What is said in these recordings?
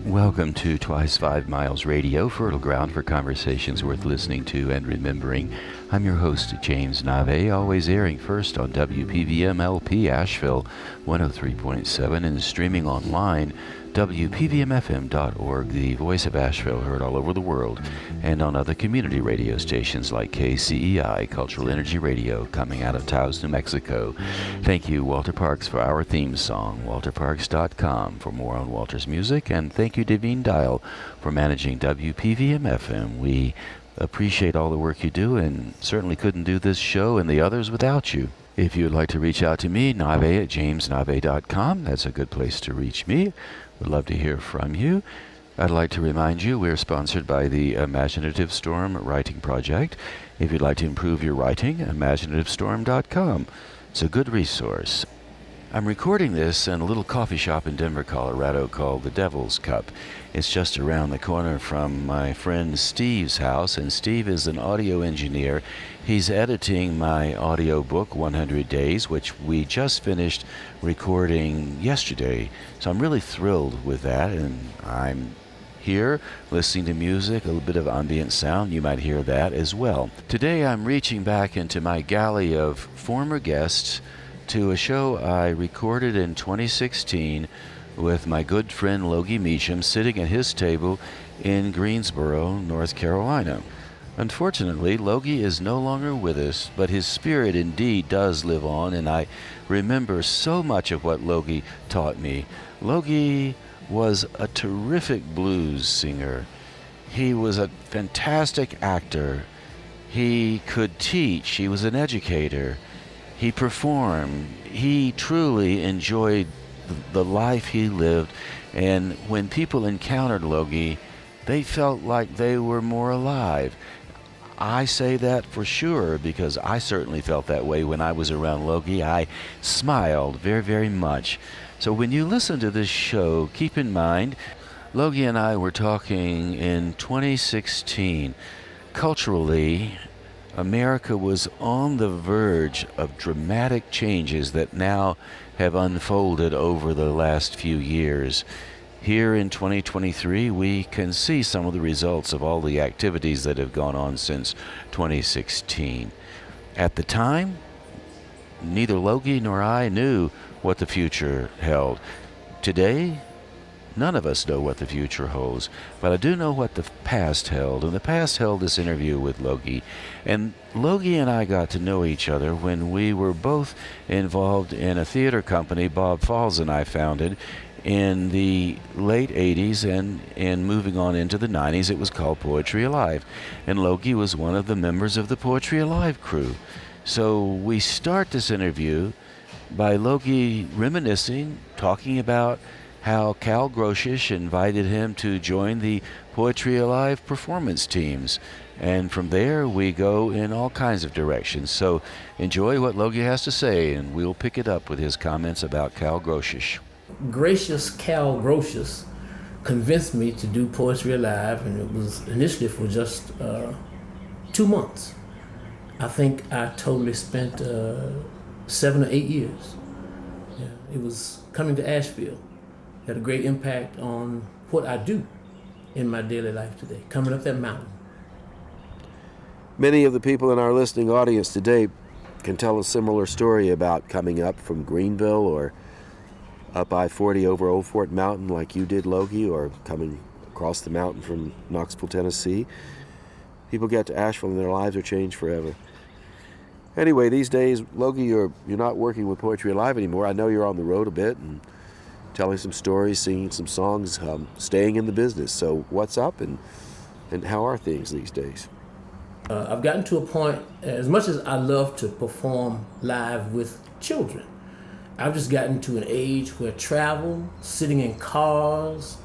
Welcome to Twice 5 Miles Radio, fertile ground for conversations worth listening to and remembering. I'm your host, James Navé, always airing first on WPVM LP Asheville 103.7 and streaming online, WPVMFM.org, the voice of Asheville, heard all over the world, and on other community radio stations like KCEI, Cultural Energy Radio, coming out of Taos, New Mexico. Thank you, Walter Parks, for our theme song, walterparks.com for more on Walter's music, and thank you, Devine Dial, for managing WPVM-FM. We appreciate all the work you do and certainly couldn't do this show and the others without you. If you would like to reach out to me, Navé at jamesnavé.com. That's a good place to reach me. Would love to hear from you. I'd like to remind you we're sponsored by the Imaginative Storm Writing Project. If you'd like to improve your writing, imaginativestorm.com. It's a good resource. I'm recording this in a little coffee shop in Denver, Colorado called the Devil's Cup. It's just around the corner from my friend Steve's house, and Steve is an audio engineer. He's editing my audio book, 100 Days, which we just finished recording yesterday. So I'm really thrilled with that, and I'm here listening to music, a little bit of ambient sound. You might hear that as well. Today I'm reaching back into my galley of former guests to a show I recorded in 2016 with my good friend Logie Meecham sitting at his table in Greensboro, North Carolina. Unfortunately, Logie is no longer with us, but his spirit indeed does live on, and I remember so much of what Logie taught me. Logie was a terrific blues singer. He was a fantastic actor. He could teach. He was an educator. He performed. He truly enjoyed the life he lived, and when people encountered Logie, they felt like they were more alive. I say that for sure because I certainly felt that way when I was around Logie. I smiled very, very much. So when you listen to this show, keep in mind, Logie and I were talking in 2016. Culturally, America was on the verge of dramatic changes that now have unfolded over the last few years. Here in 2023, we can see some of the results of all the activities that have gone on since 2016. At the time, neither Logie nor I knew what the future held. Today, none of us know what the future holds, but I do know what the past held, and the past held this interview with Logie. And Logie and I got to know each other when we were both involved in a theater company Bob Falls and I founded in the late 80s and moving on into the 90s. It was called Poetry Alive, and Logie was one of the members of the Poetry Alive crew. So we start this interview by Logie reminiscing, talking about how Cal Groschish invited him to join the Poetry Alive performance teams. And from there, we go in all kinds of directions. So enjoy what Logie has to say, and we'll pick it up with his comments about Cal Groschish. Gracious Cal Groschish convinced me to do Poetry Alive, and it was initially for just 2 months. I think I totally spent 7 or 8 years. Yeah, it was coming to Asheville. Had a great impact on what I do in my daily life today, coming up that mountain. Many of the people in our listening audience today can tell a similar story about coming up from Greenville or up I-40 over Old Fort Mountain like you did, Logie, or coming across the mountain from Knoxville, Tennessee. People get to Asheville and their lives are changed forever. Anyway, these days, Logie, you're not working with Poetry Alive anymore. I know you're on the road a bit and telling some stories, singing some songs, staying in the business. So what's up and how are things these days? I've gotten to a point, as much as I love to perform live with children, I've just gotten to an age where travel, sitting in cars,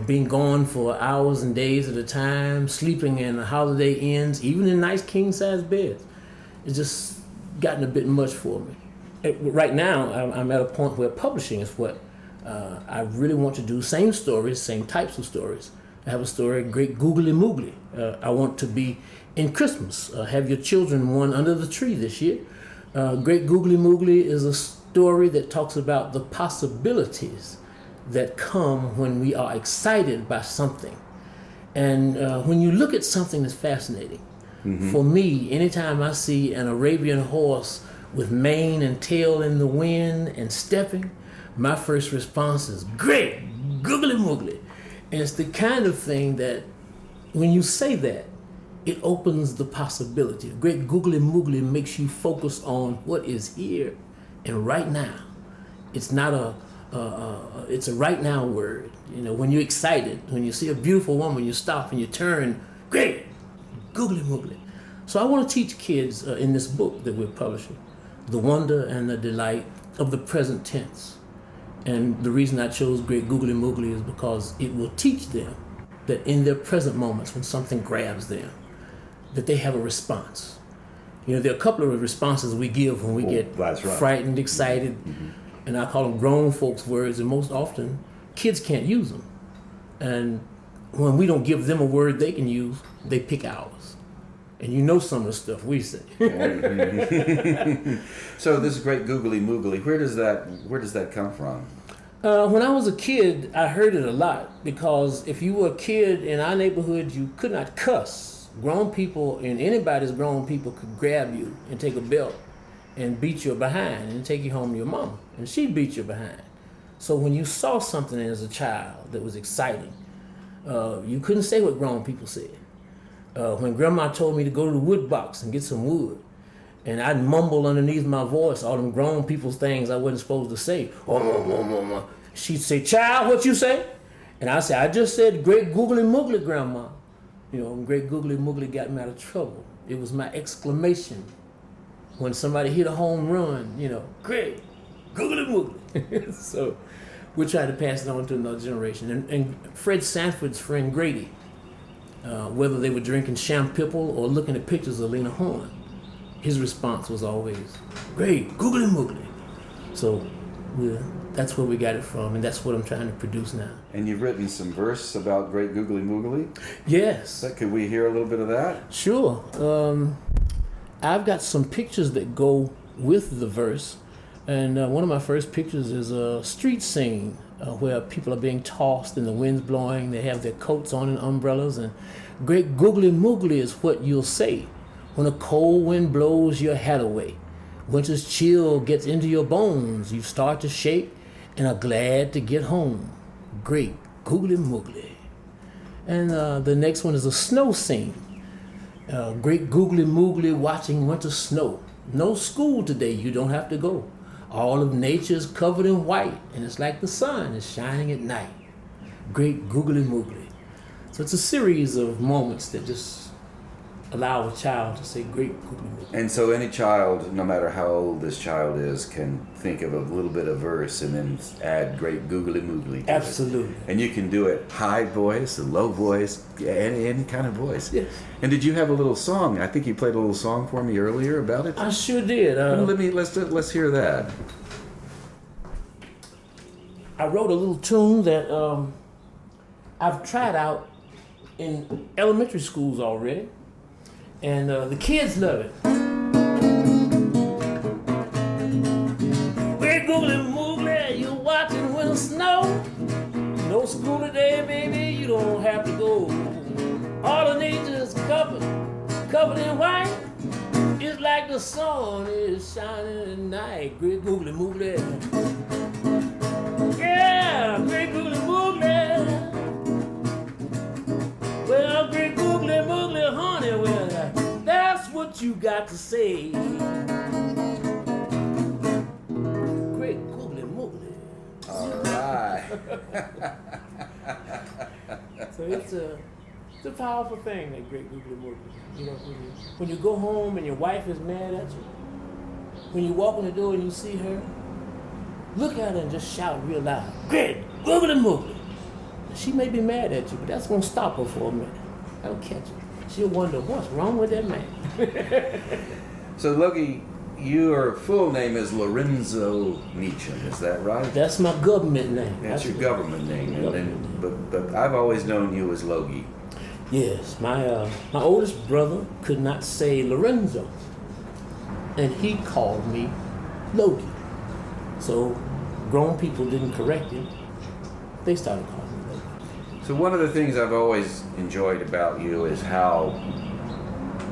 being gone for hours and days at a time, sleeping in Holiday Inns, even in nice king-size beds, it's just gotten a bit much for me. Right now, I'm at a point where publishing is what I really want to do. Same stories, same types of stories. I have a story, Great Googly Moogly. I want to be in Christmas. Have your children one under the tree this year. Great Googly Moogly is a story that talks about the possibilities that come when we are excited by something. And when you look at something that's fascinating, for me, anytime I see an Arabian horse with mane and tail in the wind and stepping, my first response is, great, googly moogly. And it's the kind of thing that when you say that, it opens the possibility. Great googly moogly makes you focus on what is here and right now. It's not it's a right now word. You know, when you're excited, when you see a beautiful woman, you stop and you turn, great, googly moogly. So I want to teach kids in this book that we're publishing, the wonder and the delight of the present tense. And the reason I chose great googly moogly is because it will teach them that in their present moments, when something grabs them, that they have a response. You know, there are a couple of responses we give when we get frightened, excited, and I call them grown folks words, and most often kids can't use them. And when we don't give them a word they can use, they pick ours. And you know some of the stuff we say. So this great googly moogly, where does that come from? When I was a kid, I heard it a lot, because if you were a kid in our neighborhood, you could not cuss. Grown people, and anybody's grown people, could grab you and take a belt and beat your behind and take you home to your mama, and she'd beat your behind. So when you saw something as a child that was exciting, you couldn't say what grown people said. When grandma told me to go to the wood box and get some wood, and I'd mumble underneath my voice all them grown people's things I wasn't supposed to say. She'd say, child, what you say? And I'd say, I just said great googly moogly, grandma. You know, great googly moogly got me out of trouble. It was my exclamation when somebody hit a home run, you know, great googly moogly. So we tried to pass it on to another generation. And Fred Sanford's friend Grady, whether they were drinking Shampipple or looking at pictures of Lena Horne, his response was always, great googly moogly. So that's where we got it from, and that's what I'm trying to produce now. And you've written some verse about great googly moogly? Yes. Could we hear a little bit of that? Sure. I've got some pictures that go with the verse, and one of my first pictures is a street scene where people are being tossed and the wind's blowing. They have their coats on and umbrellas, and great googly moogly is what you'll say when a cold wind blows your hat away. Winter's chill gets into your bones. You start to shake and are glad to get home. Great googly moogly. And the next one is a snow scene. Great googly moogly watching winter snow. No school today, you don't have to go. All of nature's covered in white, and it's like the sun is shining at night. Great googly moogly. So it's a series of moments that just allow a child to say great googly moogly. And so any child, no matter how old this child is, can think of a little bit of verse and then add great googly moogly to Absolutely. it. And you can do it high voice, a low voice, any kind of voice. Yes. And did you have a little song? I think you played a little song for me earlier about it. I sure did. Let's hear that. I wrote a little tune that I've tried out in elementary schools already, and the kids love it. Great googly moogly, you're watching winter snow. No school today, baby, you don't have to go. All of nature's covered in white. It's like the sun is shining at night. Great googly moogly. Yeah, great googly moogly. Well, great googly moogly, honey, well, that's what you got to say. Great googly moogly. All right. So it's a powerful thing, that great googly moogly. You know, when you go home and your wife is mad at you, when you walk in the door and you see her, look at her and just shout real loud, great googly moogly. She may be mad at you, but that's gonna stop her for a minute. That'll catch her. She'll wonder what's wrong with that man. So Logie, your full name is Lorenzo Meecham, is that right? That's my government name. That's your government name. But I've always known you as Logie. Yes, my oldest brother could not say Lorenzo, and he called me Logie. So grown people didn't correct him. they started calling me Logie. So one of the things I've always enjoyed about you is how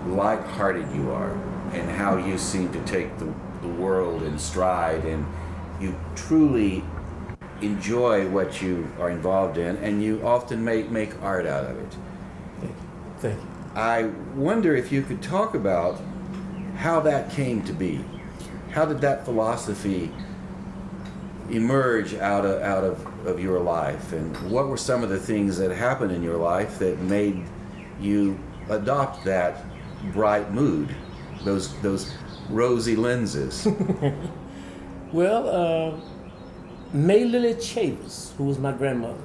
light-hearted you are, and how you seem to take the world in stride, and you truly enjoy what you are involved in, and you often make art out of it. Thank you. I wonder if you could talk about how that came to be. How did that philosophy emerge out of your life, and what were some of the things that happened in your life that made you adopt that bright mood, those rosy lenses? Well, May Lily Chavis, who was my grandmother,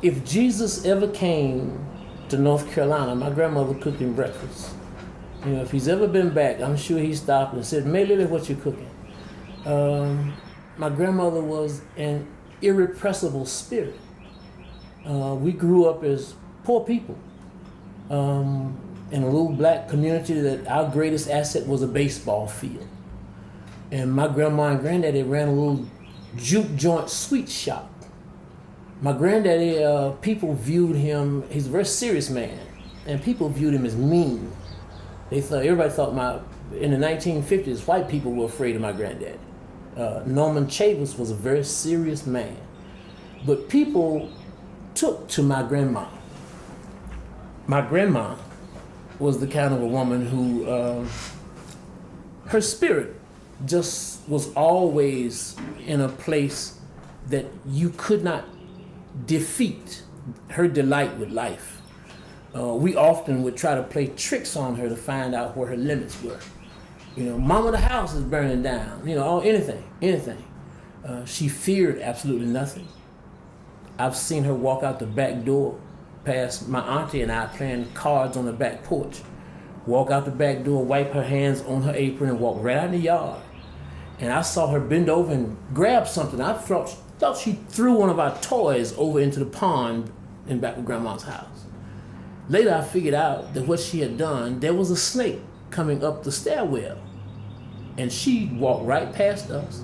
if Jesus ever came to North Carolina, my grandmother cooked him breakfast. You know, if he's ever been back, I'm sure he stopped and said, "May Lily, what you cooking?" My grandmother was an irrepressible spirit. We grew up as poor people in a little black community that our greatest asset was a baseball field. And my grandma and granddaddy ran a little juke joint sweet shop. My granddaddy, people viewed him, he's a very serious man, and people viewed him as mean. Everybody thought in the 1950s, white people were afraid of my granddaddy. Norman Chavis was a very serious man. But people took to my grandma. My grandma was the kind of a woman who, her spirit just was always in a place that you could not defeat her delight with life. We often would try to play tricks on her to find out where her limits were. You know, Mama, the house is burning down. You know, anything. She feared absolutely nothing. I've seen her walk out the back door past my auntie and I playing cards on the back porch. Walk out the back door, wipe her hands on her apron, and walk right out in the yard. And I saw her bend over and grab something. I thought she threw one of our toys over into the pond in back of Grandma's house. Later, I figured out that what she had done, there was a snake coming up the stairwell. And she walked right past us,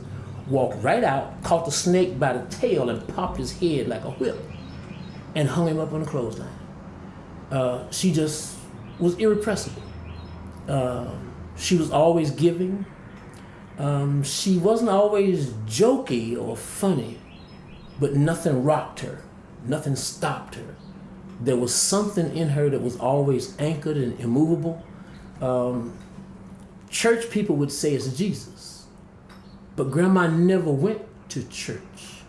walked right out, caught the snake by the tail and popped his head like a whip and hung him up on the clothesline. She just was irrepressible. She was always giving. She wasn't always jokey or funny, but nothing rocked her, nothing stopped her. There was something in her that was always anchored and immovable. Church people would say it's Jesus, but Grandma never went to church.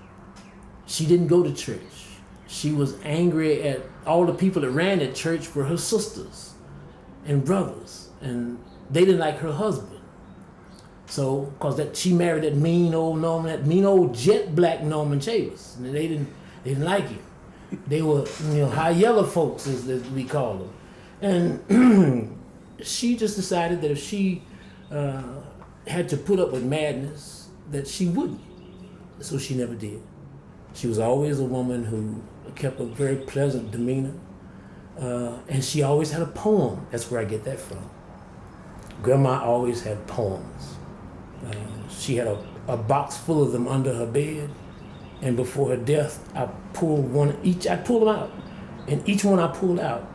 She didn't go to church. She was angry at all the people that ran that church were her sisters and brothers, and they didn't like her husband. So, because she married that mean old jet black Norman Chavis, and they didn't like him. They were, high yellow folks, as we call them. And she just decided that if she had to put up with madness, that she wouldn't. So she never did. She was always a woman who kept a very pleasant demeanor. And she always had a poem. That's where I get that from. Grandma always had poems. She had a box full of them under her bed. And before her death, I pulled one each. I pulled them out. And each one I pulled out,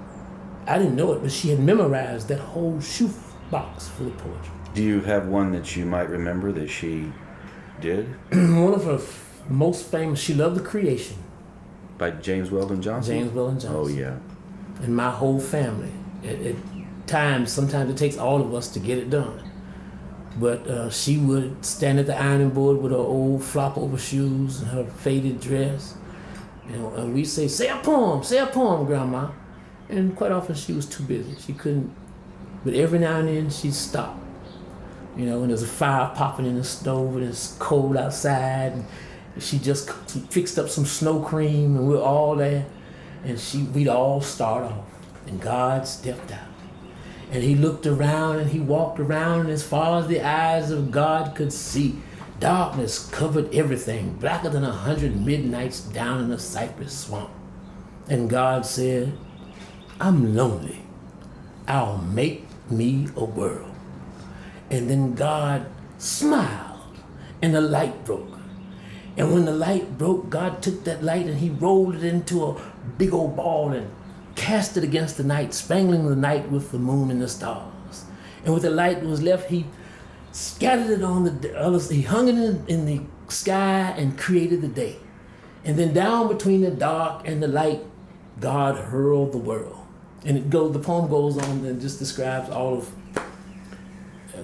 I didn't know it, but she had memorized that whole shoe box full of poetry. Do you have one that you might remember that she did? One of her most famous, she loved the creation. By James Weldon Johnson? James Weldon Johnson. Oh, yeah. And my whole family. At times, sometimes it takes all of us to get it done. But she would stand at the ironing board with her old flop over shoes and her faded dress. And we'd say a poem, Grandma. And quite often she was too busy. She couldn't. But every now and then she'd stop. When there's a fire popping in the stove and it's cold outside. And she just fixed up some snow cream and we're all there. And we'd all start off. And God stepped out. And he looked around and he walked around, and as far as the eyes of God could see, darkness covered everything, blacker than 100 midnights down in a cypress swamp. And God said, "I'm lonely. I'll make me a world." And then God smiled and the light broke. And when the light broke, God took that light and he rolled it into a big old ball and cast it against the night, spangling the night with the moon and the stars. And with the light that was left, he scattered it on the others. He hung it in the sky and created the day. And then down between the dark and the light, God hurled the world. And the poem goes on and just describes all of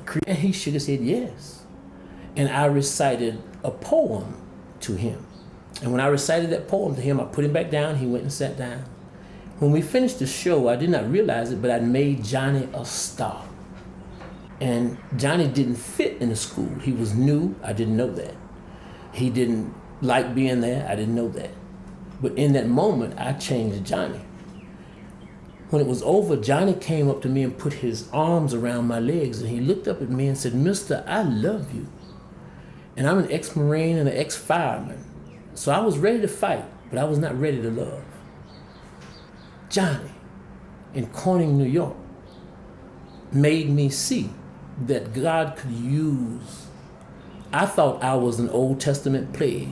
creation. And he shook his head, yes. And I recited a poem to him. And when I recited that poem to him, I put him back down. He went and sat down. When we finished the show, I did not realize it, but I made Johnny a star. And Johnny didn't fit in the school. He was new. I didn't know that. He didn't like being there. I didn't know that. But in that moment, I changed Johnny. When it was over, Johnny came up to me and put his arms around my legs, and he looked up at me and said, "Mister, I love you." And I'm an ex-Marine and an ex-fireman. So I was ready to fight, but I was not ready to love. Johnny, in Corning, New York, made me see that God could use. I thought I was an Old Testament plague.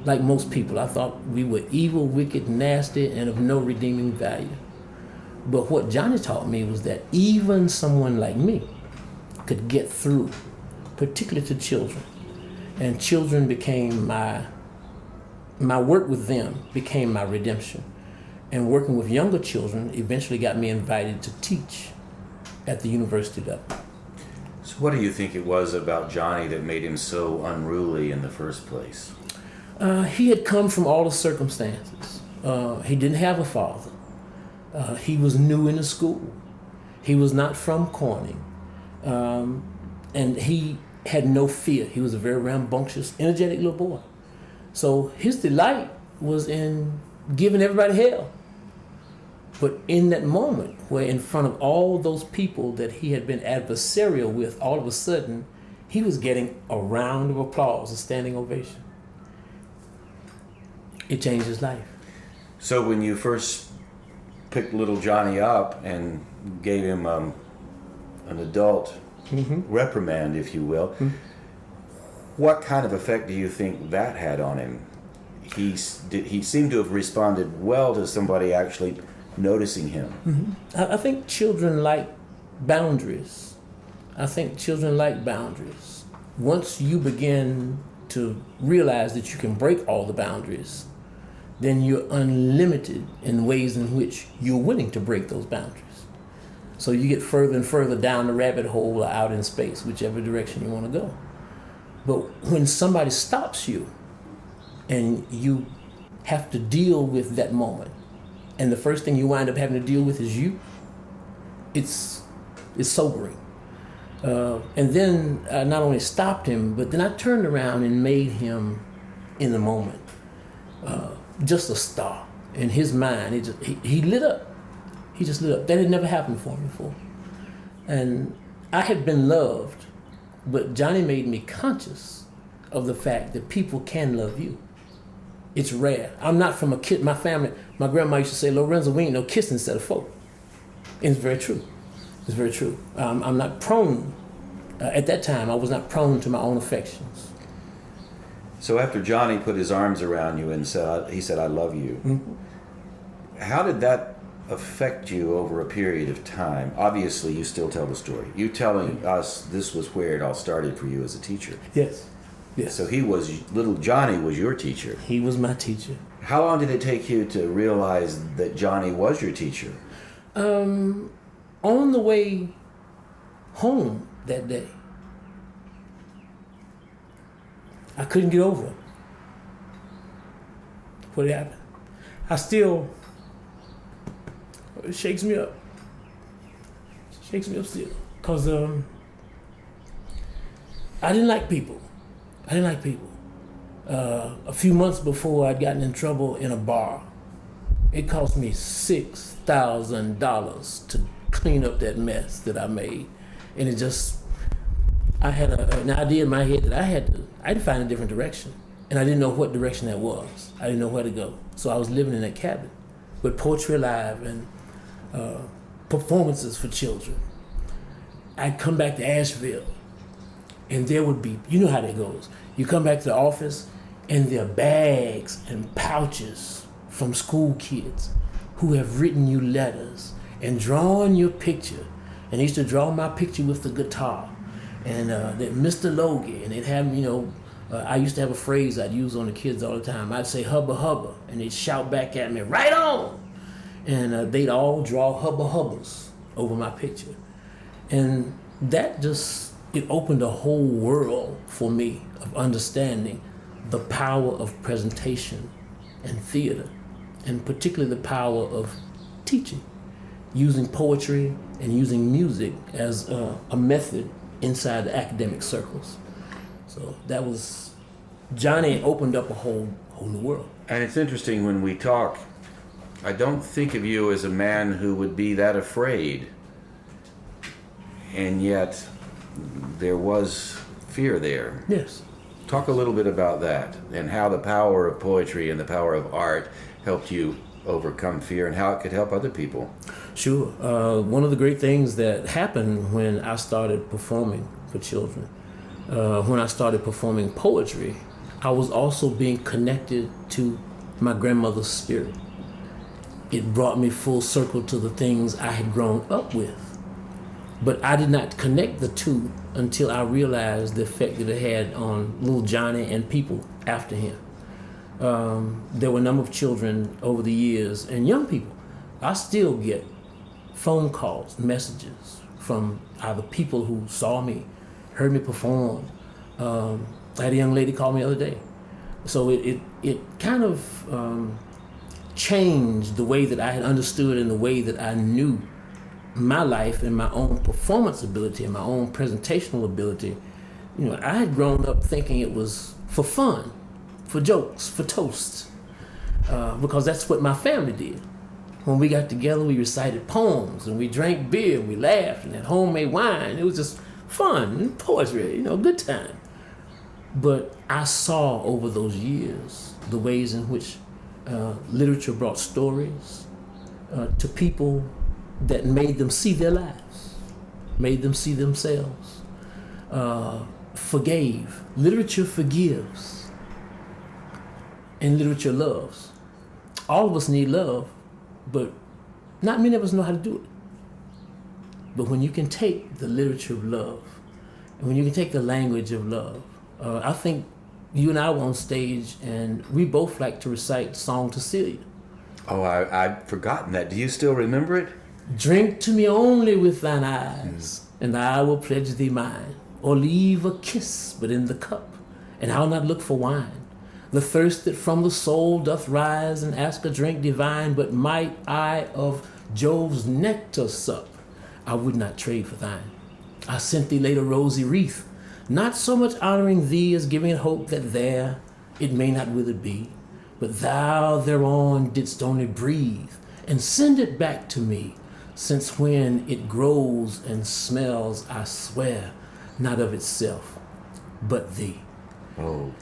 Like most people, I thought we were evil, wicked, nasty, and of no redeeming value. But what Johnny taught me was that even someone like me could get through, particularly to children. And children became my work with them became my redemption. And working with younger children eventually got me invited to teach at the university level. So what do you think it was about Johnny that made him so unruly in the first place? He had come from all the circumstances. He didn't have a father. He was new in the school. He was not from Corning. And he had no fear. He was a very rambunctious, energetic little boy. So his delight was in giving everybody hell. But in that moment, where in front of all those people that he had been adversarial with, all of a sudden, he was getting a round of applause, a standing ovation. It changed his life. So when you first picked little Johnny up and gave him an adult reprimand, if you will, what kind of effect do you think that had on him? He seemed to have responded well to somebody actually noticing him. I think children like boundaries. Once you begin to realize that you can break all the boundaries, then you're unlimited in ways in which you're willing to break those boundaries. So you get further and further down the rabbit hole or out in space, whichever direction you want to go. But when somebody stops you and you have to deal with that moment, and the first thing you wind up having to deal with is you, it's sobering. And then I not only stopped him, but then I turned around and made him, in the moment, just a star. In his mind, he lit up. He just lit up. That had never happened for me before. And I had been loved, but Johnny made me conscious of the fact that people can love you. It's rare. I'm not from a kid. My family, my grandma used to say, "Lorenzo, we ain't no kissing set of folk." And it's very true. It's very true. I'm not prone. At that time, I was not prone to my own affections. So after Johnny put his arms around you and he said, "I love you," how did that affect you over a period of time? Obviously, you still tell the story. You telling us this was where it all started for you as a teacher. Yes. Yes. So little Johnny was your teacher. He was my teacher. How long did it take you to realize that Johnny was your teacher? On the way home that day, I couldn't get over it. What happened? It shakes me up. Shakes me up still. Because I didn't like people. A few months before, I'd gotten in trouble in a bar. It cost me $6,000 to clean up that mess that I made. And I had an idea in my head that I had to find a different direction. And I didn't know what direction that was. I didn't know where to go. So I was living in that cabin with Poetry Alive and performances for children. I'd come back to Asheville, and there would be, you know how that goes. You come back to the office, and their bags and pouches from school kids who have written you letters and drawn your picture. And they used to draw my picture with the guitar. And that Mr. Logie, and they'd have, I used to have a phrase I'd use on the kids all the time. I'd say hubba hubba, and they'd shout back at me, right on! And they'd all draw hubba hubbas over my picture. And that just, it opened a whole world for me of understanding the power of presentation and theater, and particularly the power of teaching, using poetry and using music as a method inside the academic circles. So that was, Johnny opened up a whole new world. And it's interesting when we talk, I don't think of you as a man who would be that afraid. And yet there was fear there. Yes. Talk a little bit about that and how the power of poetry and the power of art helped you overcome fear and how it could help other people. Sure. One of the great things that happened when I started performing for children, when I started performing poetry, I was also being connected to my grandmother's spirit. It brought me full circle to the things I had grown up with. But I did not connect the two until I realized the effect that it had on little Johnny and people after him. There were a number of children over the years and young people. I still get phone calls, messages from either people who saw me, heard me perform. I had a young lady call me the other day. So it kind of changed the way that I had understood and the way that I knew my life and my own performance ability and my own presentational ability. I had grown up thinking it was for fun, for jokes, for toasts, because that's what my family did. When we got together, we recited poems and we drank beer, we laughed and had homemade wine. It was just fun and poetry, good time. But I saw over those years the ways in which literature brought stories to people that made them see their lives, made them see themselves, forgave. Literature forgives, and literature loves. All of us need love, but not many of us know how to do it. But when you can take the literature of love, and when you can take the language of love, I think you and I were on stage, and we both like to recite Song to Celia. Oh, I'd forgotten that. Do you still remember it? Drink to me only with thine eyes, and I will pledge thee mine. Or leave a kiss but in the cup, and I'll not look for wine. The thirst that from the soul doth rise, and ask a drink divine, but might I of Jove's nectar sup, I would not trade for thine. I sent thee late a rosy wreath, not so much honoring thee as giving hope that there it may not withered be, but thou thereon didst only breathe, and send it back to me, since when it grows and smells, I swear, not of itself, but thee. Oh.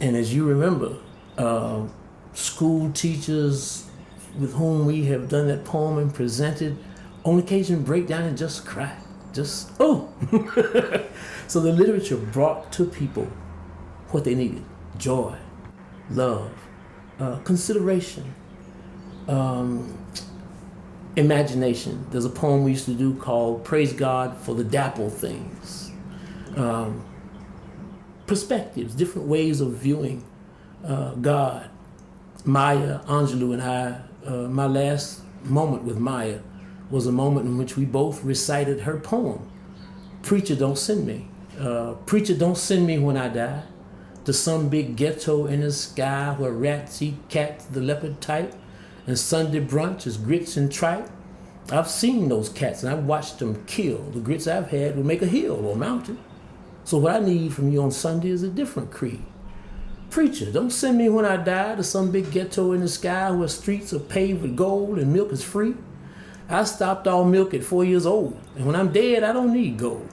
And as you remember, school teachers with whom we have done that poem and presented, on occasion break down and just cry. Just, oh! So the literature brought to people what they needed: joy, love, consideration, imagination. There's a poem we used to do called Praise God for the Dapple Things. Perspectives, different ways of viewing God. Maya Angelou and I, my last moment with Maya was a moment in which we both recited her poem, Preacher Don't Send Me. Preacher don't send me when I die to some big ghetto in the sky where rats eat cats the leopard type and Sunday brunch is grits and tripe. I've seen those cats and I've watched them kill. The grits I've had would make a hill or mountain. So what I need from you on Sunday is a different creed. Preacher, don't send me when I die to some big ghetto in the sky where streets are paved with gold and milk is free. I stopped all milk at 4 years old, and when I'm dead, I don't need gold.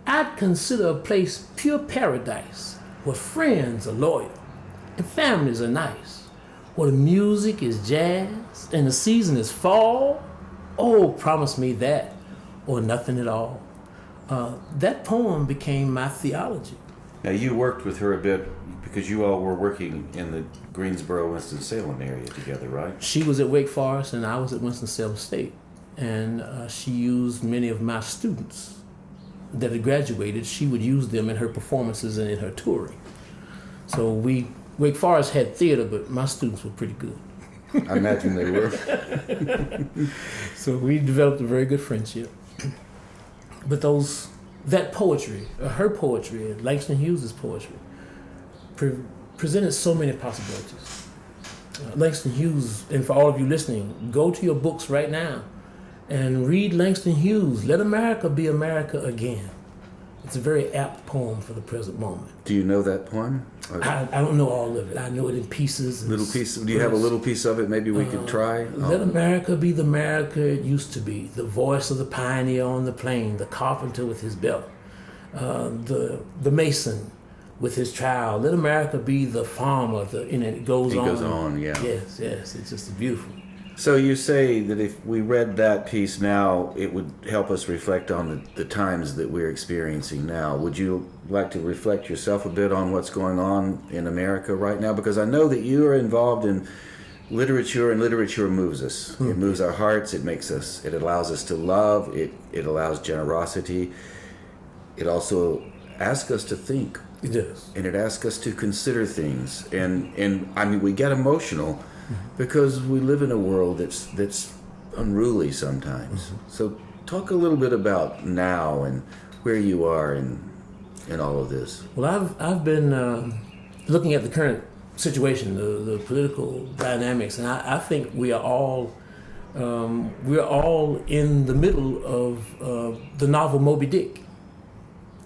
I'd consider a place pure paradise, where friends are loyal and families are nice, where the music is jazz and the season is fall. Oh, promise me that, or nothing at all. That poem became my theology. Now, you worked with her a bit because you all were working in the Greensboro, Winston-Salem area together, right? She was at Wake Forest and I was at Winston-Salem State. And she used many of my students that had graduated. She would use them in her performances and in her touring. So Wake Forest had theater, but my students were pretty good. I imagine they were. So we developed a very good friendship. But that poetry, her poetry, and Langston Hughes' poetry, presented so many possibilities. Langston Hughes, and for all of you listening, go to your books right now and read Langston Hughes, Let America Be America Again. It's a very apt poem for the present moment. Do you know that poem? I don't know all of it. I know it in pieces. Little piece. Do you have a little piece of it? Maybe we could try. Let America be the America it used to be. The voice of the pioneer on the plain, the carpenter with his belt, the mason with his trowel. Let America be the farmer. And it goes on. It goes on, yeah. Yes. It's just beautiful. So you say that if we read that piece now, it would help us reflect on the times that we're experiencing now. Would you like to reflect yourself a bit on what's going on in America right now? Because I know that you are involved in literature, and literature moves us. It moves our hearts. It allows us to love. It allows generosity. It also asks us to think. It does. And it asks us to consider things. And I mean, we get emotional because we live in a world that's unruly sometimes. Mm-hmm. So talk a little bit about now and where you are in all of this. Well, I've been looking at the current situation, the political dynamics, and I think we are all in the middle of the novel Moby Dick.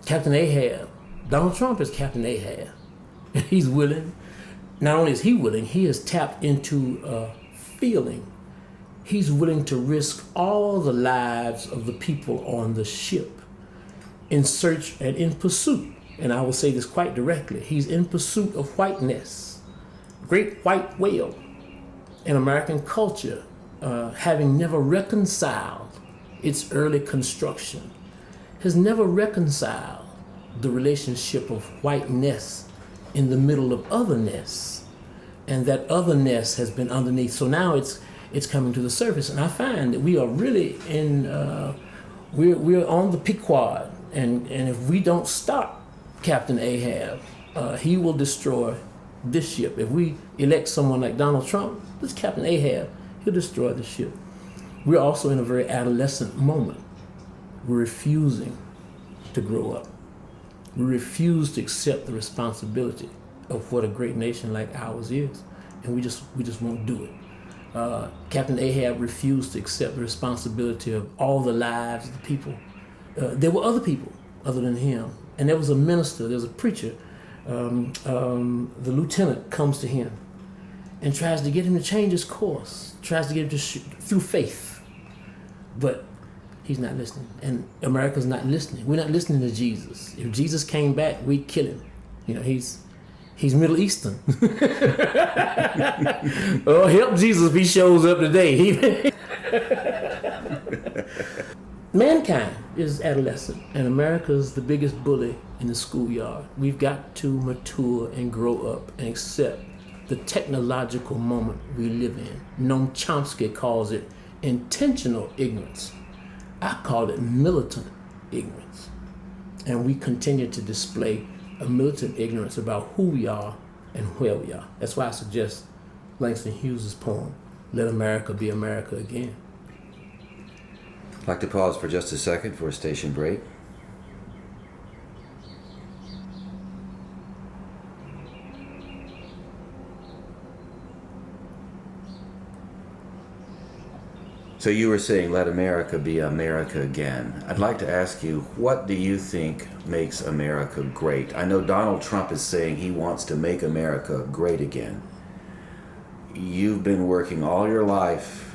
Captain Ahab. Donald Trump is Captain Ahab. And he's willing. Not only is he willing, he has tapped into a feeling. He's willing to risk all the lives of the people on the ship in search and in pursuit. And I will say this quite directly. He's in pursuit of whiteness, great white whale in American culture, having never reconciled its early construction, has never reconciled the relationship of whiteness in the middle of otherness, and that otherness has been underneath. So now it's coming to the surface, and I find that we are really we're on the Pequod, and if we don't stop Captain Ahab, he will destroy this ship. If we elect someone like Donald Trump, this Captain Ahab, he'll destroy the ship. We're also in a very adolescent moment. We're refusing to grow up. We refuse to accept the responsibility of what a great nation like ours is, and we just won't do it. Captain Ahab refused to accept the responsibility of all the lives of the people. There were other people other than him, and there was a minister, there was a preacher. The lieutenant comes to him and tries to get him to change his course, tries to get him to through faith, but he's not listening, and America's not listening. We're not listening to Jesus. If Jesus came back, we'd kill him. You know, he's Middle Eastern. Oh, help Jesus if he shows up today. Mankind is adolescent, and America's the biggest bully in the schoolyard. We've got to mature and grow up and accept the technological moment we live in. Noam Chomsky calls it intentional ignorance. I call it militant ignorance. And we continue to display a militant ignorance about who we are and where we are. That's why I suggest Langston Hughes' poem, Let America Be America Again. I'd like to pause for just a second for a station break. So you were saying, let America be America again. I'd like to ask you, what do you think makes America great? I know Donald Trump is saying he wants to make America great again. You've been working all your life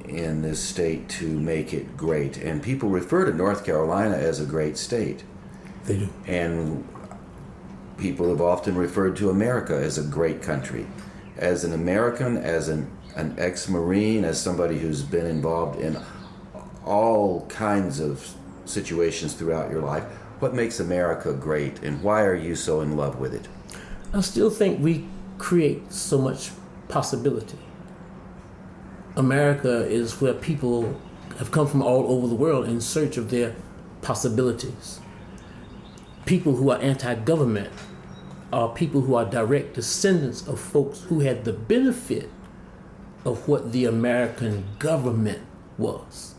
in this state to make it great, and people refer to North Carolina as a great state. They do. And people have often referred to America as a great country. As an American, as an ex-Marine, as somebody who's been involved in all kinds of situations throughout your life, What makes America great, and why are you so in love with it? I still think we create so much possibility. America is where people have come from all over the world in search of their possibilities. People who are anti-government are people who are direct descendants of folks who had the benefit of what the American government was.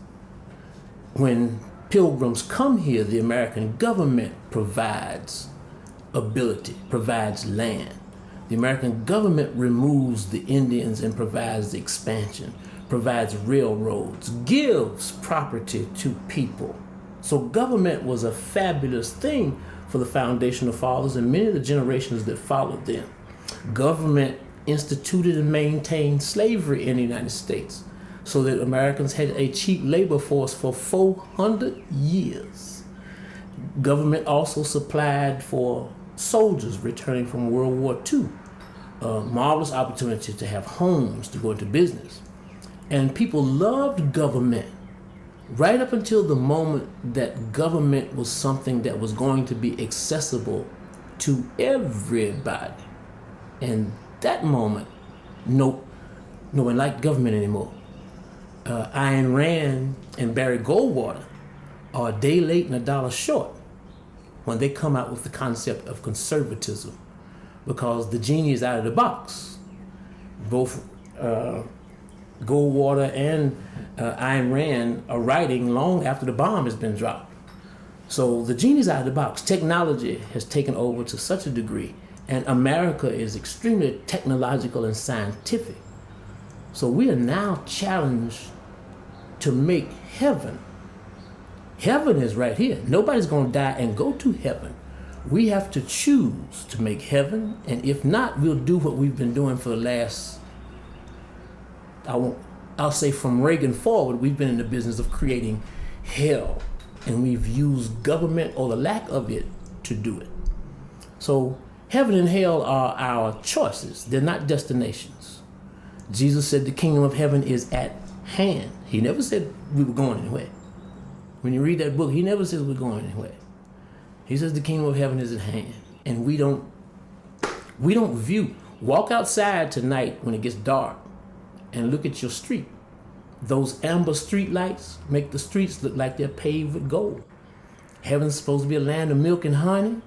When pilgrims come here, the American government provides ability, provides land. The American government removes the Indians and provides the expansion, provides railroads, gives property to people. So government was a fabulous thing for the foundational fathers and many of the generations that followed them. Government instituted and maintained slavery in the United States so that Americans had a cheap labor force for 400 years. Government also supplied for soldiers returning from World War II a marvelous opportunity to have homes, to go into business. And people loved government right up until the moment that government was something that was going to be accessible to everybody. And that moment, no one liked government anymore. Ayn Rand and Barry Goldwater are a day late and a dollar short when they come out with the concept of conservatism, because the genie is out of the box. Both Goldwater and Ayn Rand are writing long after the bomb has been dropped. So the genie's out of the box. Technology has taken over to such a degree, and America is extremely technological and scientific. So we are now challenged to make heaven. Heaven is right here. Nobody's going to die and go to heaven. We have to choose to make heaven, and if not, we'll do what we've been doing for the last, I'll say from Reagan forward, we've been in the business of creating hell, and we've used government or the lack of it to do it. So heaven and hell are our choices. They're not destinations. Jesus said the kingdom of heaven is at hand. He never said we were going anywhere. When you read that book, he never says we're going anywhere. He says the kingdom of heaven is at hand. And we don't view. Walk outside tonight when it gets dark and look at your street. Those amber street lights make the streets look like they're paved with gold. Heaven's supposed to be a land of milk and honey.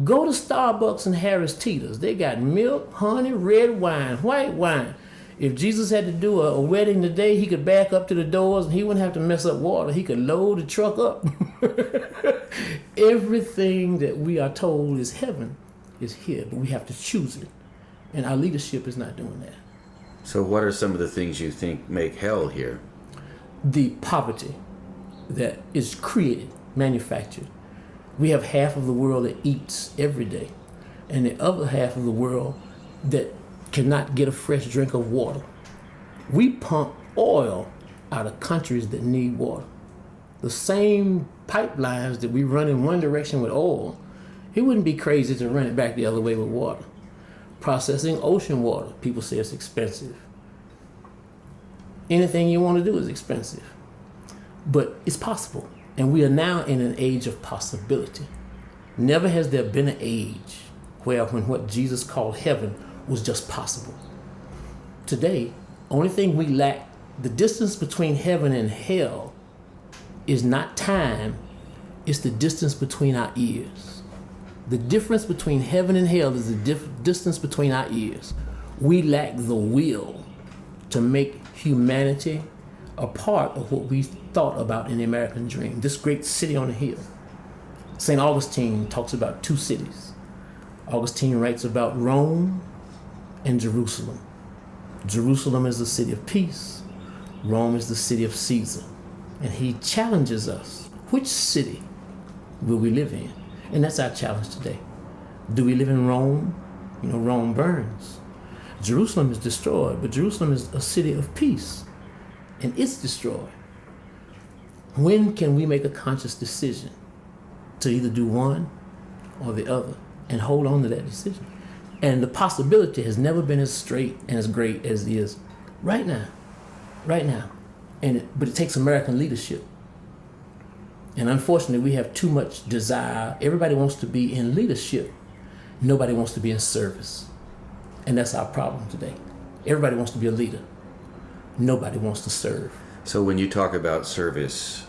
Go to Starbucks and Harris Teeter's. They got milk, honey, red wine, white wine. If Jesus had to do a wedding today, he could back up to the doors and he wouldn't have to mess up water. He could load the truck up. Everything that we are told is heaven is here, but we have to choose it. And our leadership is not doing that. So what are some of the things you think make hell here? The poverty that is created, manufactured. We have half of the world that eats every day, and the other half of the world that cannot get a fresh drink of water. We pump oil out of countries that need water. The same pipelines that we run in one direction with oil, it wouldn't be crazy to run it back the other way with water. Processing ocean water, people say it's expensive. Anything you want to do is expensive. But it's possible. And we are now in an age of possibility. Never has there been an age where when what Jesus called heaven was just possible. Today, only thing we lack, the distance between heaven and hell is not time, it's the distance between our ears. The difference between heaven and hell is the distance between our ears. We lack the will to make humanity a part of what we thought about in the American dream, this great city on the hill. St. Augustine talks about two cities. Augustine writes about Rome and Jerusalem. Jerusalem is the city of peace. Rome is the city of Caesar. And he challenges us, which city will we live in? And that's our challenge today. Do we live in Rome? You know, Rome burns. Jerusalem is destroyed, but Jerusalem is a city of peace, and it's destroyed. When can we make a conscious decision to either do one or the other and hold on to that decision? And the possibility has never been as straight and as great as it is right now. But it takes American leadership. And unfortunately, we have too much desire. Everybody wants to be in leadership. Nobody wants to be in service. And that's our problem today. Everybody wants to be a leader. Nobody wants to serve. So when you talk about service,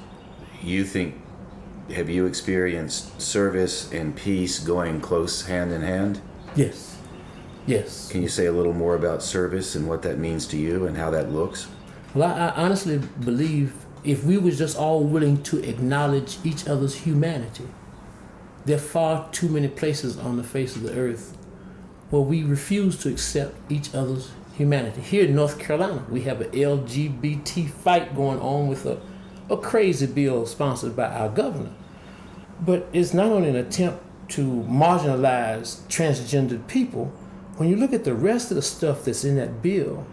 have you experienced service and peace going close hand in hand? Yes. Yes. Can you say a little more about service and what that means to you and how that looks? Well, I honestly believe if we were just all willing to acknowledge each other's humanity, there are far too many places on the face of the earth where we refuse to accept each other's humanity. Here in North Carolina, we have an LGBT fight going on with a crazy bill sponsored by our governor. But it's not only an attempt to marginalize transgendered people. When you look at the rest of the stuff that's in that bill,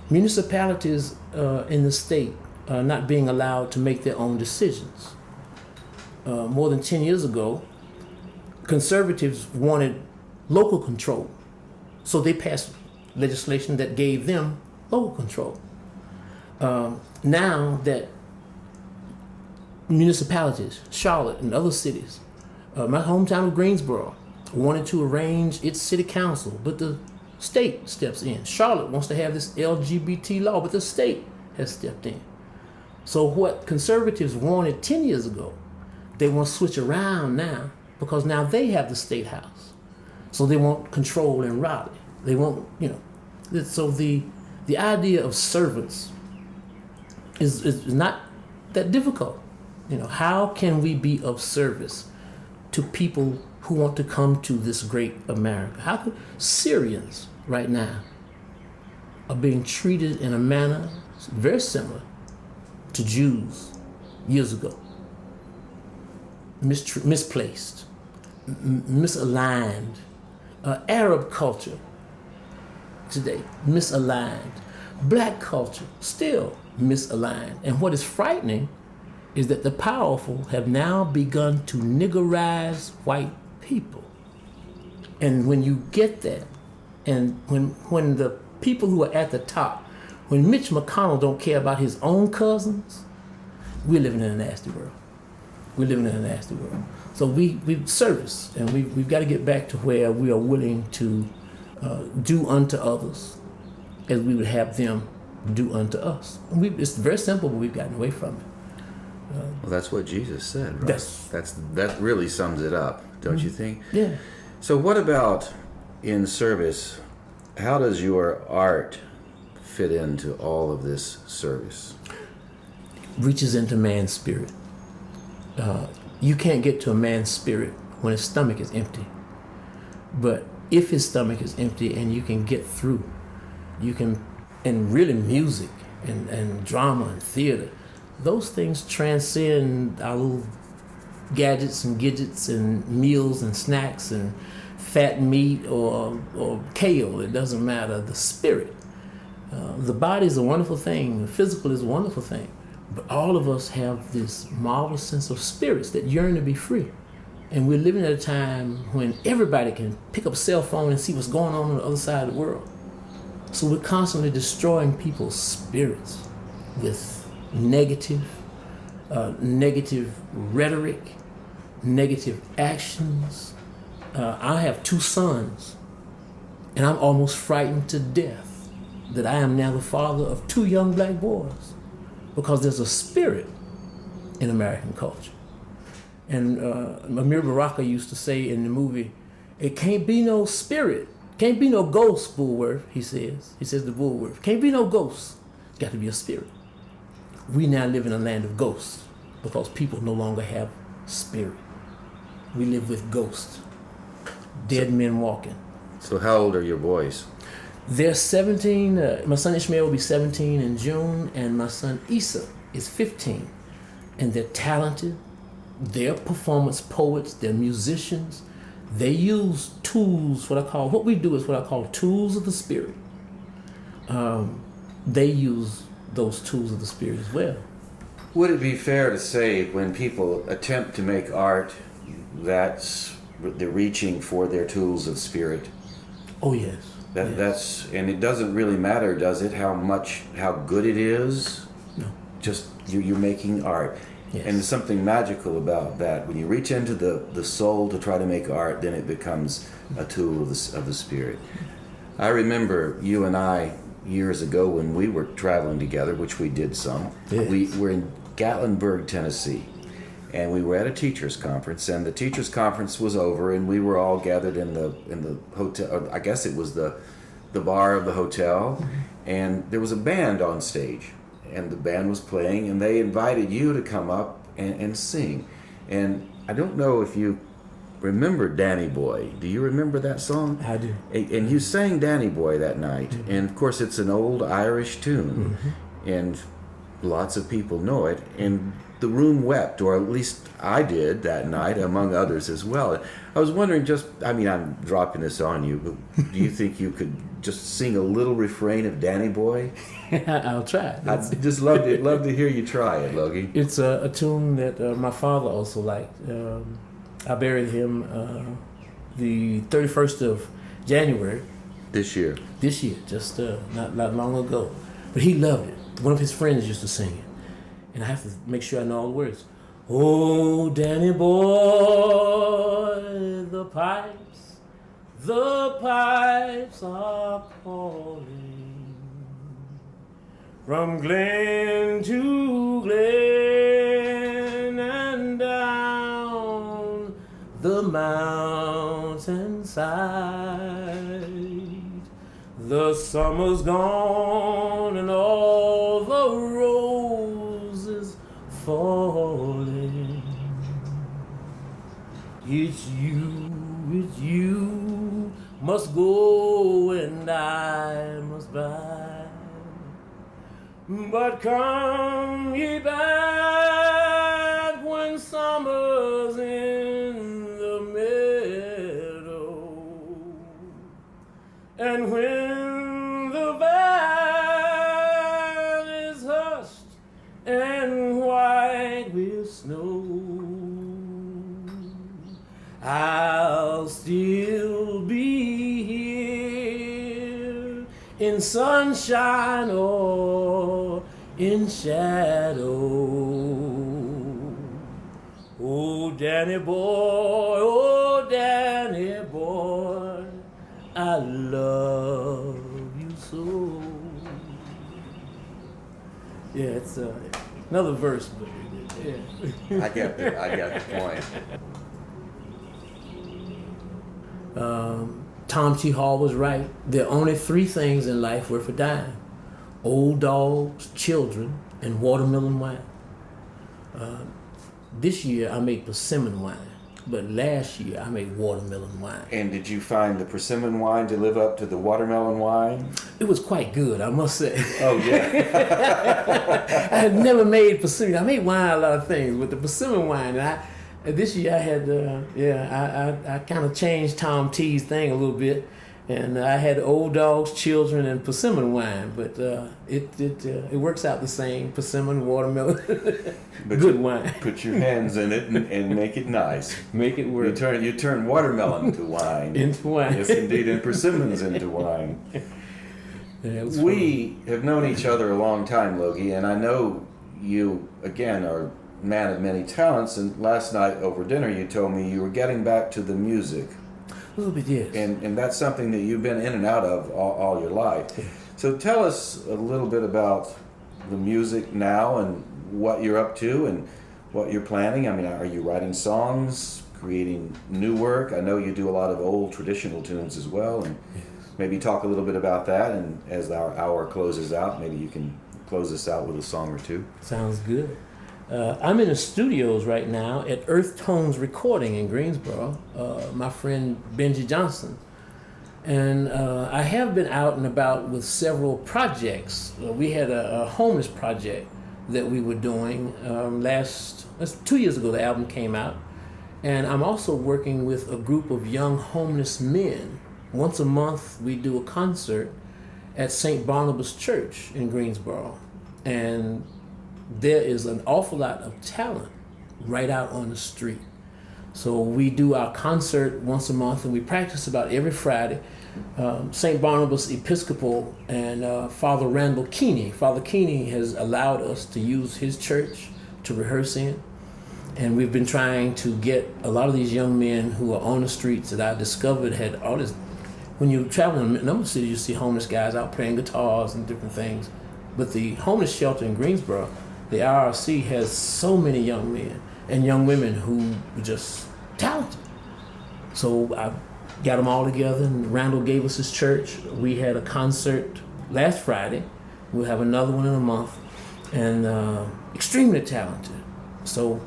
municipalities in the state are not being allowed to make their own decisions. More than 10 years ago, conservatives wanted local control. So they passed legislation that gave them local control. Now that municipalities, Charlotte and other cities, my hometown of Greensboro, wanted to arrange its city council, but the state steps in. Charlotte wants to have this LGBT law, but the state has stepped in. So what conservatives wanted 10 years ago, they want to switch around now because now they have the state house. So they want control in Raleigh. They want, so the idea of servants is not that difficult. How can we be of service to people who want to come to this great America? How could Syrians right now are being treated in a manner very similar to Jews years ago? Misplaced, misaligned. Arab culture today, misaligned. Black culture, still misaligned. And what is frightening is that the powerful have now begun to niggerize white people. And when you get that, and when the people who are at the top, when Mitch McConnell don't care about his own cousins, we're living in a nasty world. We're living in a nasty world. So we've serviced, and we've got to get back to where we are willing to do unto others as we would have them do unto us. It's very simple, but we've gotten away from it. Well, that's what Jesus said, right? That really sums it up, don't you think? Yeah. So what about in service? How does your art fit into all of this service? Reaches into man's spirit. You can't get to a man's spirit when his stomach is empty. But if his stomach is empty and you can get through, and really music and drama and theater, those things transcend our little gadgets and gadgets and meals and snacks and fat meat or kale. It doesn't matter. The spirit. The body is a wonderful thing. The physical is a wonderful thing. But all of us have this marvelous sense of spirits that yearn to be free. And we're living at a time when everybody can pick up a cell phone and see what's going on the other side of the world. So we're constantly destroying people's spirits with negative rhetoric, negative actions. I have 2 sons, and I'm almost frightened to death that I am now the father of 2 young black boys, because there's a spirit in American culture. And Amir Baraka used to say in the movie, it can't be no spirit, can't be no ghost, Bulworth, he says. He says to Bulworth, can't be no ghost, it's got to be a spirit. We now live in a land of ghosts because people no longer have spirit. We live with ghosts, dead men walking. So how old are your boys? They're 17. My son Ishmael will be 17 in June, and my son Issa is 15. And they're talented. They're performance poets. They're musicians. They use tools, what we do is what I call tools of the spirit. They use those tools of the spirit as well. Would it be fair to say when people attempt to make art, that's they're reaching for their tools of spirit? Oh, yes. That's, and it doesn't really matter, does it, how good it is? No. Just you're making art. Yes. And there's something magical about that. When you reach into the soul to try to make art, then it becomes a tool of the spirit. I remember you and I years ago when we were traveling together, which we did some. Yes. We were in Gatlinburg, Tennessee, and we were at a teachers conference, and the teachers conference was over, and we were all gathered in the hotel, or I guess it was the bar of the hotel, and there was a band on stage, and the band was playing, and they invited you to come up and sing. And I don't know if you remember Danny Boy. Do you remember that song? I do. And you sang Danny Boy that night. Mm-hmm. And of course it's an old Irish tune. Mm-hmm. And lots of people know it. And the room wept, or at least I did that night, among others as well. I was wondering, I'm dropping this on you, but do you think you could just sing a little refrain of Danny Boy? I'll try. I'd just love to hear you try it, Logie. It's a tune that my father also liked. I buried him the 31st of January. This year, just not long ago. But he loved it. One of his friends used to sing it. And I have to make sure I know all the words. Oh, Danny boy, the pipes are calling from glen to glen and down the mountainside. The summer's gone and all the roses falling. It's you must go and I must bide. But come ye back when summer's in the meadow, and when the valley's hushed and white with snow, I'll still be here in sunshine or in shadow. Oh, Danny boy, I love you so. Yeah, it's another verse, but yeah. I got the point. Tom T. Hall was right. There are only three things in life worth a dime: old dogs, children, and watermelon wine. This year I made persimmon wine, but last year I made watermelon wine. And did you find the persimmon wine to live up to the watermelon wine? It was quite good, I must say. Oh, yeah. I had never made persimmon. I made wine a lot of things, but the persimmon wine, this year I had, I kind of changed Tom T's thing a little bit, and I had old dogs, children, and persimmon wine. But it works out the same: persimmon, watermelon, good wine. Put your hands in it and make it nice. Make it work. You turn watermelon to wine. Into wine. Yes, indeed, and persimmons into wine. Yeah, we have known each other a long time, Logie, and I know you again are a man of many talents. And last night over dinner, you told me you were getting back to the music. A little bit, yes. And that's something that you've been in and out of all your life. Yeah. So tell us a little bit about the music now and what you're up to and what you're planning. I mean, are you writing songs, creating new work? I know you do a lot of old traditional tunes as well. And maybe talk a little bit about that. And as our hour closes out, maybe you can close us out with a song or two. Sounds good. I'm in the studios right now at Earth Tones Recording in Greensboro, my friend Benji Johnson. And I have been out and about with several projects. We had a homeless project that we were doing that's 2 years ago the album came out. And I'm also working with a group of young homeless men. Once a month we do a concert at St. Barnabas Church in Greensboro. And there is an awful lot of talent right out on the street. So we do our concert once a month, and we practice about every Friday. St. Barnabas Episcopal and Father Randall Keeney. Father Keeney has allowed us to use his church to rehearse in. And we've been trying to get a lot of these young men who are on the streets that I discovered had all this. When you travel in a number of cities, you see homeless guys out playing guitars and different things. But the homeless shelter in Greensboro, the IRC, has so many young men and young women who are just talented. So I got them all together, and Randall gave us his church. We had a concert last Friday. We'll have another one in a month. And extremely talented. So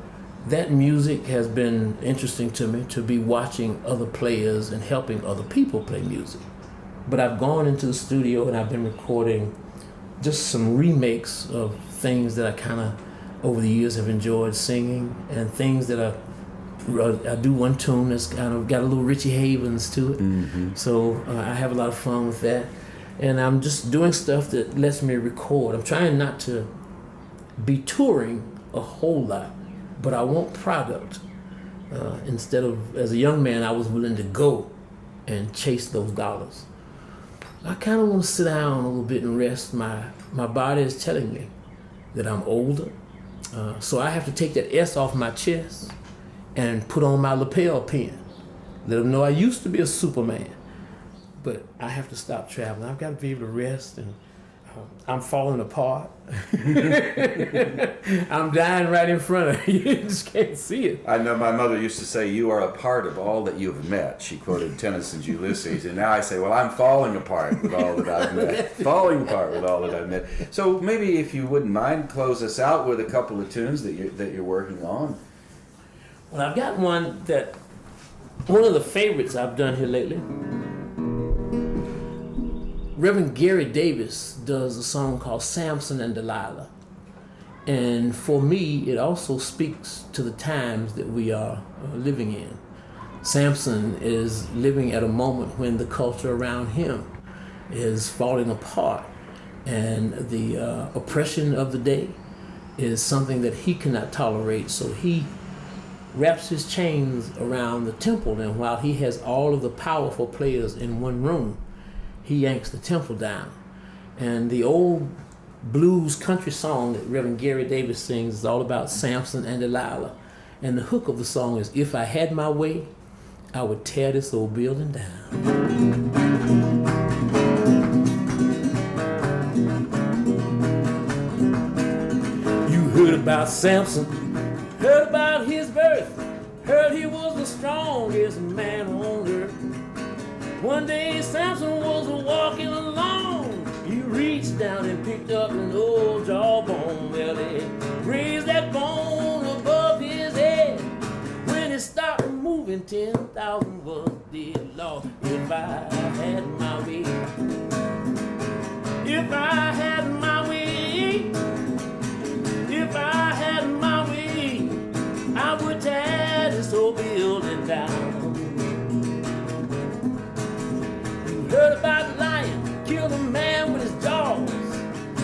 that music has been interesting to me, to be watching other players and helping other people play music. But I've gone into the studio and I've been recording just some remakes of things that I kind of over the years have enjoyed singing, and things that I do one tune that's kind of got a little Richie Havens to it. Mm-hmm. So I have a lot of fun with that. And I'm just doing stuff that lets me record. I'm trying not to be touring a whole lot, but I want product. Instead of, as a young man, I was willing to go and chase those dollars. I kind of want to sit down a little bit and rest. My body is telling me that I'm older. So I have to take that S off my chest and put on my lapel pin. Let them know I used to be a Superman, but I have to stop traveling. I've got to be able to rest, and I'm falling apart. I'm dying right in front of you. You just can't see it. I know my mother used to say, "You are a part of all that you've met." She quoted Tennyson's Ulysses, and now I say, "Well, I'm falling apart with all that I've met." Falling apart with all that I've met. So maybe, if you wouldn't mind, close us out with a couple of tunes that you're working on. Well, I've got one of the favorites I've done here lately. Reverend Gary Davis does a song called Samson and Delilah. And for me, it also speaks to the times that we are living in. Samson is living at a moment when the culture around him is falling apart, and the oppression of the day is something that he cannot tolerate. So he wraps his chains around the temple, and while he has all of the powerful players in one room, he yanks the temple down. And the old blues country song that Reverend Gary Davis sings is all about Samson and Delilah. And the hook of the song is, "If I had my way, I would tear this old building down." You heard about Samson, heard about his birth, heard he was the strongest man on earth. One day Samson was walking along. He reached down and picked up an old jawbone. Well, they raised that bone above his head. When it stopped moving, 10,000 was dead. Lord, if I had my way, if I had my way, if I had my way, I would tear this old building down. Heard about the lion, killed a man with his jaws.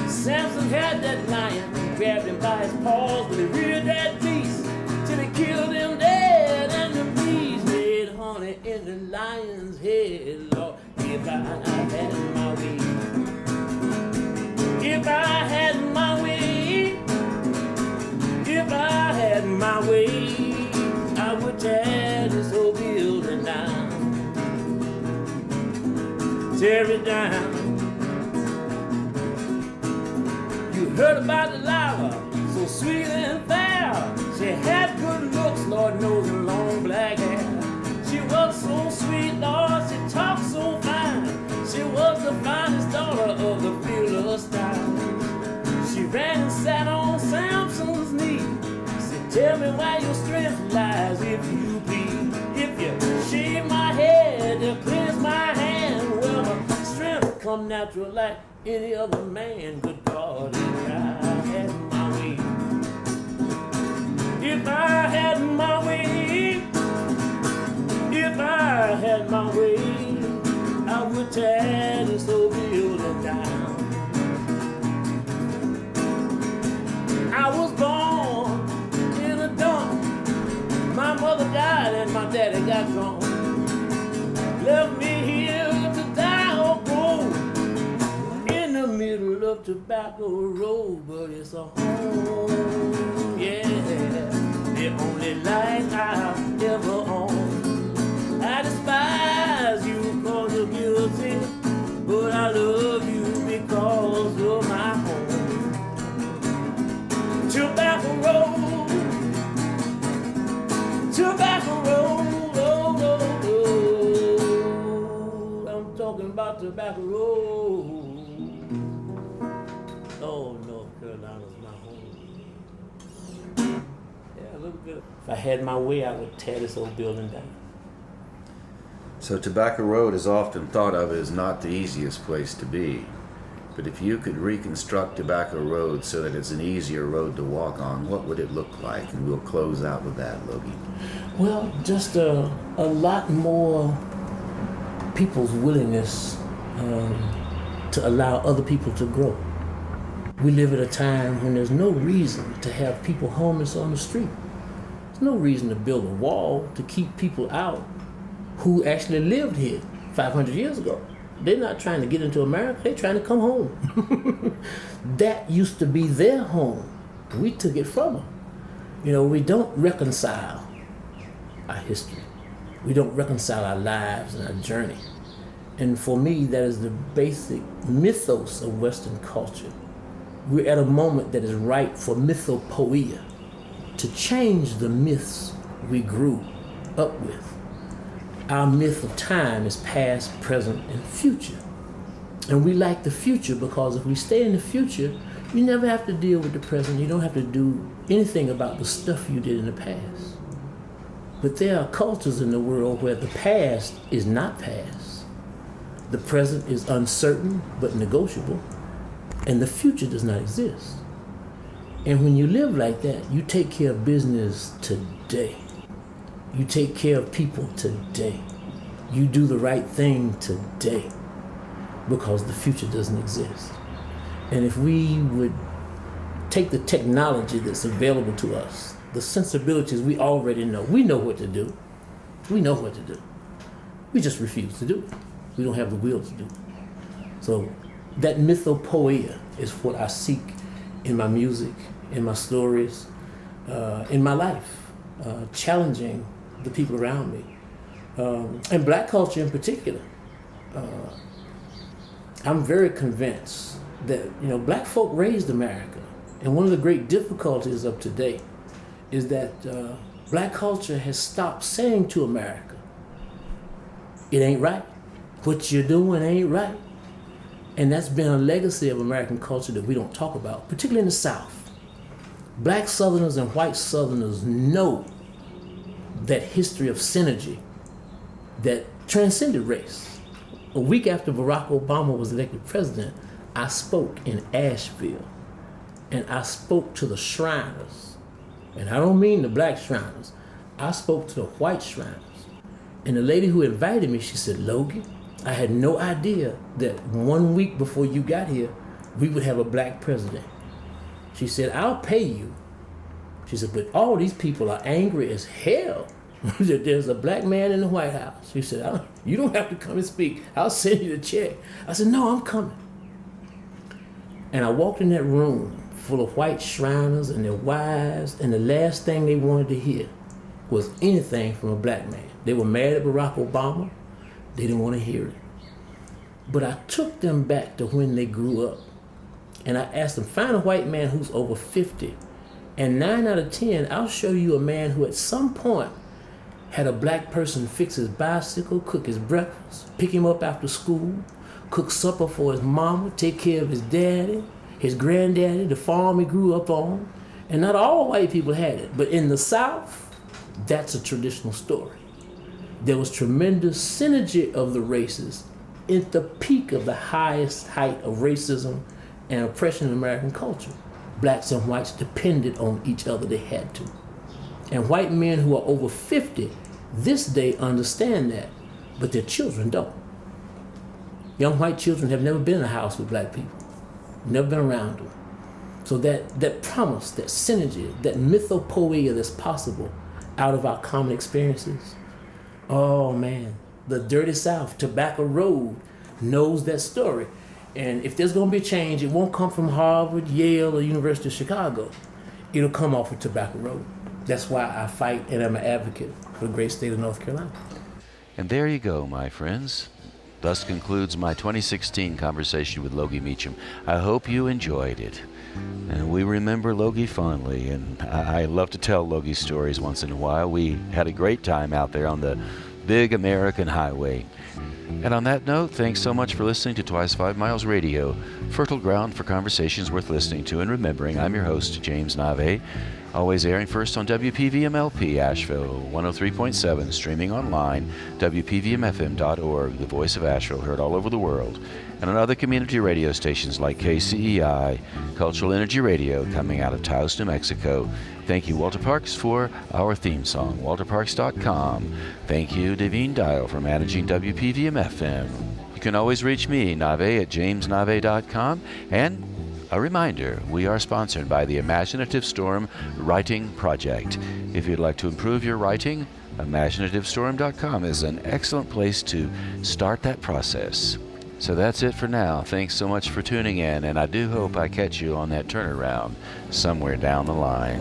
Samson had that lion and grabbed him by his paws, but he reared that beast till he killed him dead. And the beast laid honey in the lion's head. Lord, if I had my way, if I had my way, if I had my way, I would tear this whole building down. Tear it down. You heard about Delilah, so sweet and fair. She had good looks, Lord knows, and long black hair. She was so sweet, Lord, she talked so fine. She was the finest daughter of the Philistines. She ran and sat on Samson's knee. Said, "Tell me where your strength lies, if you please. If you shave my head, you cleanse my hand. Well, my strength come natural like any other man. Good God, if I had my way, if I had my way, if I had my way, I would tear this whole building down." I was born in a dump. My mother died and my daddy got drunk. Left me here to die or go in the middle of Tobacco Road, but it's a home, yeah. the only life I've ever owned. I despise you cause you're guilty, but I love you because you're my home. Tobacco road, tobacco road, oh, oh, oh. I'm talking about tobacco road. Oh, North Carolina's my home. Yeah, look good. If I had my way, I would tear this old building down. So Tobacco Road is often thought of as not the easiest place to be. But if you could reconstruct Tobacco Road so that it's an easier road to walk on, what would it look like? And we'll close out with that, Logie. Well, just a lot more people's willingness to allow other people to grow. We live at a time when there's no reason to have people homeless on the street. There's no reason to build a wall to keep people out who actually lived here 500 years ago. They're not trying to get into America, they're trying to come home. That used to be their home. We took it from them. You know, we don't reconcile our history. We don't reconcile our lives and our journey. And for me, that is the basic mythos of Western culture. We're at a moment that is ripe for mythopoeia, to change the myths we grew up with. Our myth of time is past, present, and future. And we like the future because if we stay in the future, you never have to deal with the present. You don't have to do anything about the stuff you did in the past. But there are cultures in the world where the past is not past. The present is uncertain but negotiable, and the future does not exist. And when you live like that, you take care of business today. You take care of people today. You do the right thing today because the future doesn't exist. And if we would take the technology that's available to us, the sensibilities we already know, we know what to do. We know what to do. We just refuse to do it. We don't have the will to do it. So that mythopoeia is what I seek in my music, in my stories, in my life, challenging the people around me, and black culture in particular. I'm very convinced that black folk raised America, and one of the great difficulties of today is that black culture has stopped saying to America, "It ain't right. What you're doing ain't right," and that's been a legacy of American culture that we don't talk about, particularly in the South. Black Southerners and white Southerners know that history of synergy that transcended race. A week after Barack Obama was elected president, I spoke in Asheville, and I spoke to the Shriners. And I don't mean the black Shriners. I spoke to the white Shriners. And the lady who invited me, she said, "Logie, I had no idea that 1 week before you got here, we would have a black president." She said, "I'll pay you." She said, "But all these people are angry as hell that there's a black man in the White House." She said, "You don't have to come and speak. I'll send you the check." I said, "No, I'm coming." And I walked in that room full of white Shriners and their wives, and the last thing they wanted to hear was anything from a black man. They were mad at Barack Obama. They didn't want to hear it. But I took them back to when they grew up. And I asked them, find a white man who's over 50. And 9 out of 10, I'll show you a man who at some point had a black person fix his bicycle, cook his breakfast, pick him up after school, cook supper for his mama, take care of his daddy, his granddaddy, the farm he grew up on. And not all white people had it. But in the South, that's a traditional story. There was tremendous synergy of the races at the peak of the highest height of racism and oppression in American culture. Blacks and whites depended on each other. They had to. And white men who are over 50 this day understand that, but their children don't. Young white children have never been in a house with black people, never been around them. So that promise, that synergy, that mythopoeia that's possible out of our common experiences, oh man, the dirty South, Tobacco Road knows that story. And if there's going to be a change, it won't come from Harvard, Yale, or University of Chicago. It'll come off of Tobacco Road. that's why I fight and I'm an advocate for the great state of North Carolina. And there you go, my friends. Thus concludes my 2016 conversation with Logie Meecham. I hope you enjoyed it. And we remember Logie fondly, and I love to tell Logie stories once in a while. We had a great time out there on the big American highway. And on that note, thanks so much for listening to Twice 5 Miles Radio, fertile ground for conversations worth listening to and remembering. I'm your host, James Navé, always airing first on WPVMLP Asheville 103.7, streaming online, WPVMFM.org, the voice of Asheville, heard all over the world, and on other community radio stations like KCEI, Cultural Energy Radio, coming out of Taos, New Mexico. Thank you, Walter Parks, for our theme song, walterparks.com. Thank you, Devine Dial, for managing WPVM-FM. You can always reach me, Navé, at jamesnavé.com. And a reminder, we are sponsored by the Imaginative Storm Writing Project. If you'd like to improve your writing, imaginativestorm.com is an excellent place to start that process. So that's it for now. Thanks so much for tuning in, and I do hope I catch you on that turnaround somewhere down the line.